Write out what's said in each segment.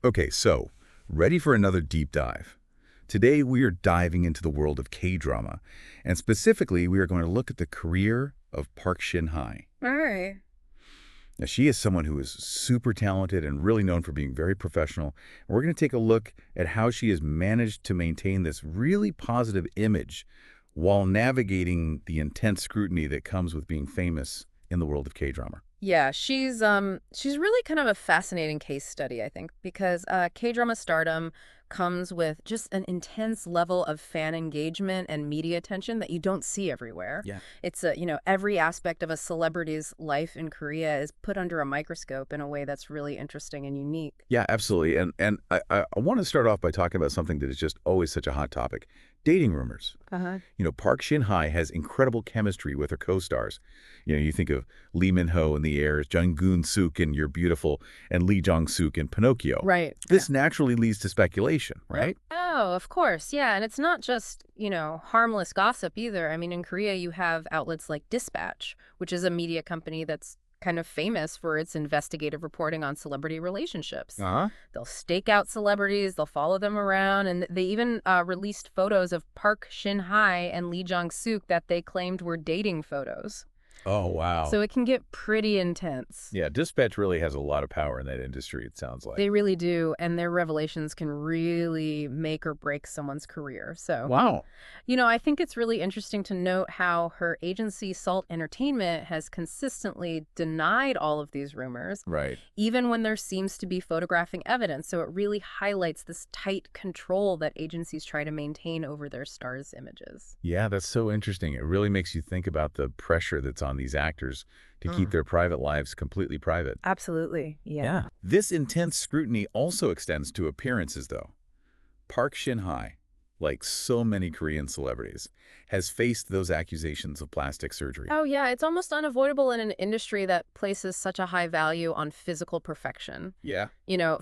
Okay, so ready for another deep dive. Today we are diving into the world of K-drama, and specifically we are going to look at the career of Park Shin Hye. All right. Now, she is someone who is super talented and really known for being very professional. And we're going to take a look at how she has managed to maintain this really positive image while navigating the intense scrutiny that comes with being famous in the world of K-drama. Yeah, she's really kind of a fascinating case study, I think, because K-drama stardom comes with just an intense level of fan engagement and media attention that you don't see everywhere. Yeah. It's every aspect of a celebrity's life in Korea is put under a microscope in a way that's really interesting and unique. Yeah, absolutely. And I want to start off by talking about something that is just always such a hot topic, dating rumors. Uh-huh. Park Shin-hye has incredible chemistry with her co-stars. You think of Lee Min-ho in The Heirs, Jung Goon-suk in You're Beautiful, and Lee Jong-suk in Pinocchio. Right. This naturally leads to speculation, right? Oh, of course. Yeah. And it's not just, harmless gossip either. I mean, in Korea, you have outlets like Dispatch, which is a media company that's kind of famous for its investigative reporting on celebrity relationships. Uh-huh. They'll stake out celebrities, they'll follow them around, and they even released photos of Park Shin Hye and Lee Jong-suk that they claimed were dating photos. Oh, wow. So it can get pretty intense. Yeah, Dispatch really has a lot of power in that industry, it sounds like. They really do, and their revelations can really make or break someone's career. So, Wow. I think it's really interesting to note how her agency, Salt Entertainment, has consistently denied all of these rumors, Right. even when there seems to be photographing evidence. So it really highlights this tight control that agencies try to maintain over their stars' images. Yeah, that's so interesting. It really makes you think about the pressure that's on these actors to keep their private lives completely private. Absolutely. Yeah. This intense scrutiny also extends to appearances, though. Park Shin-hye, like so many Korean celebrities, has faced those accusations of plastic surgery. Oh, yeah. It's almost unavoidable in an industry that places such a high value on physical perfection. Yeah.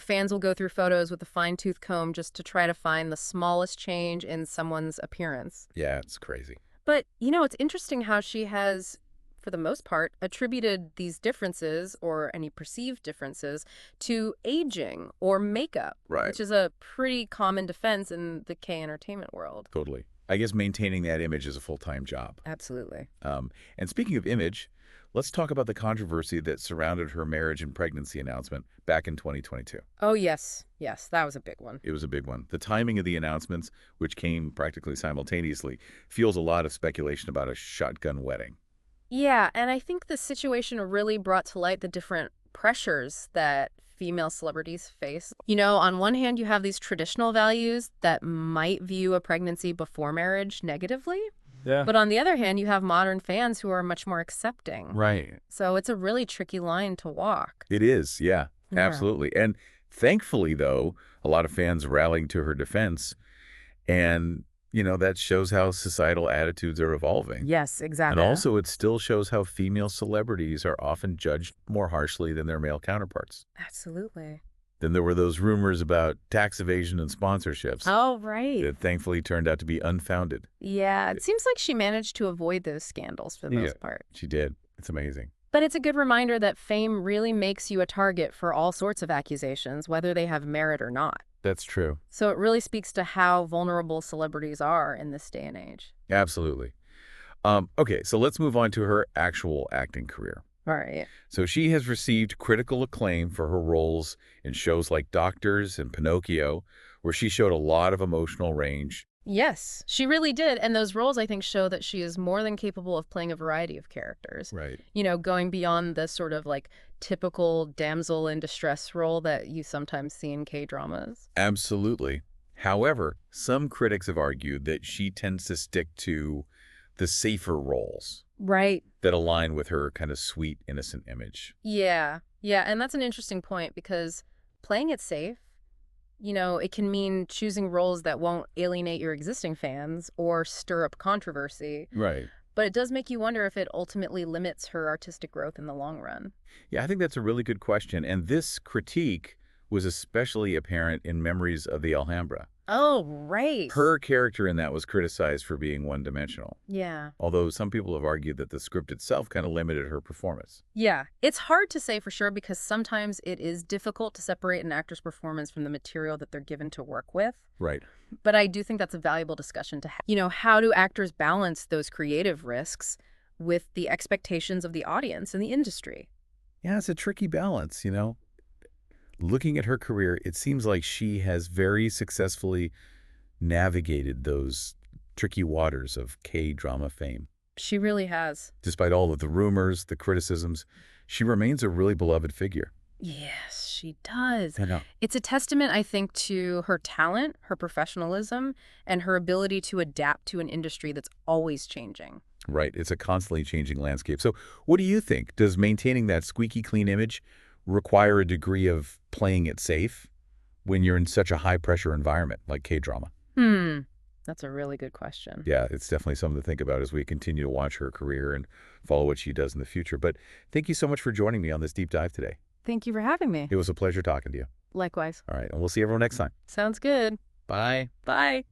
Fans will go through photos with a fine-tooth comb just to try to find the smallest change in someone's appearance. Yeah, it's crazy. But, it's interesting how she has, for the most part, attributed these differences or any perceived differences to aging or makeup, Right. which is a pretty common defense in the K-entertainment world. Totally. I guess maintaining that image is a full-time job. Absolutely. And speaking of image, let's talk about the controversy that surrounded her marriage and pregnancy announcement back in 2022. Oh, yes. Yes, that was a big one. It was a big one. The timing of the announcements, which came practically simultaneously, fuels a lot of speculation about a shotgun wedding. Yeah, and I think the situation really brought to light the different pressures that female celebrities face. On one hand, you have these traditional values that might view a pregnancy before marriage negatively. Yeah. But on the other hand, you have modern fans who are much more accepting. Right. So it's a really tricky line to walk. It is, yeah, Yeah. absolutely. And thankfully, though, a lot of fans rallying to her defense. And, that shows how societal attitudes are evolving. Yes, And exactly. also, it still shows how female celebrities are often judged more harshly than their male counterparts. Absolutely. Then there were those rumors about tax evasion and sponsorships Oh, right. that thankfully turned out to be unfounded. Yeah, it seems like she managed to avoid those scandals for the most part. She did. It's amazing. But it's a good reminder that fame really makes you a target for all sorts of accusations, whether they have merit or not. That's true. So it really speaks to how vulnerable celebrities are in this day and age. Absolutely. Okay, so let's move on to her actual acting career. All right. So she has received critical acclaim for her roles in shows like Doctors and Pinocchio, where she showed a lot of emotional range. Yes, she really did. And those roles, I think, show that she is more than capable of playing a variety of characters. Right. Going beyond the sort of typical damsel in distress role that you sometimes see in K-dramas. Absolutely. However, some critics have argued that she tends to stick to the safer roles Right. that align with her kind of sweet, innocent image. Yeah. Yeah. And that's an interesting point because playing it safe, it can mean choosing roles that won't alienate your existing fans or stir up controversy. Right. But it does make you wonder if it ultimately limits her artistic growth in the long run. Yeah, I think that's a really good question. And this critique was especially apparent in Memories of the Alhambra. Oh, right. Her character in that was criticized for being one-dimensional, Yeah. although some people have argued that the script itself kind of limited her performance. Yeah. It's hard to say for sure because sometimes it is difficult to separate an actor's performance from the material that they're given to work with. Right. But I do think that's a valuable discussion to have. How do actors balance those creative risks with the expectations of the audience and the industry? Yeah, it's a tricky balance. Looking at her career, it seems like she has very successfully navigated those tricky waters of K-drama fame. She really has. Despite all of the rumors, the criticisms, she remains a really beloved figure. Yes, she does. I know. It's a testament, I think, to her talent, her professionalism, and her ability to adapt to an industry that's always changing. Right. It's a constantly changing landscape. So what do you think? Does maintaining that squeaky clean image require a degree of playing it safe when you're in such a high-pressure environment like K-drama? That's a really good question. Yeah, it's definitely something to think about as we continue to watch her career and follow what she does in the future. But thank you so much for joining me on this deep dive today. Thank you for having me. It was a pleasure talking to you. Likewise. All right, and we'll see everyone next time. Sounds good. Bye. Bye.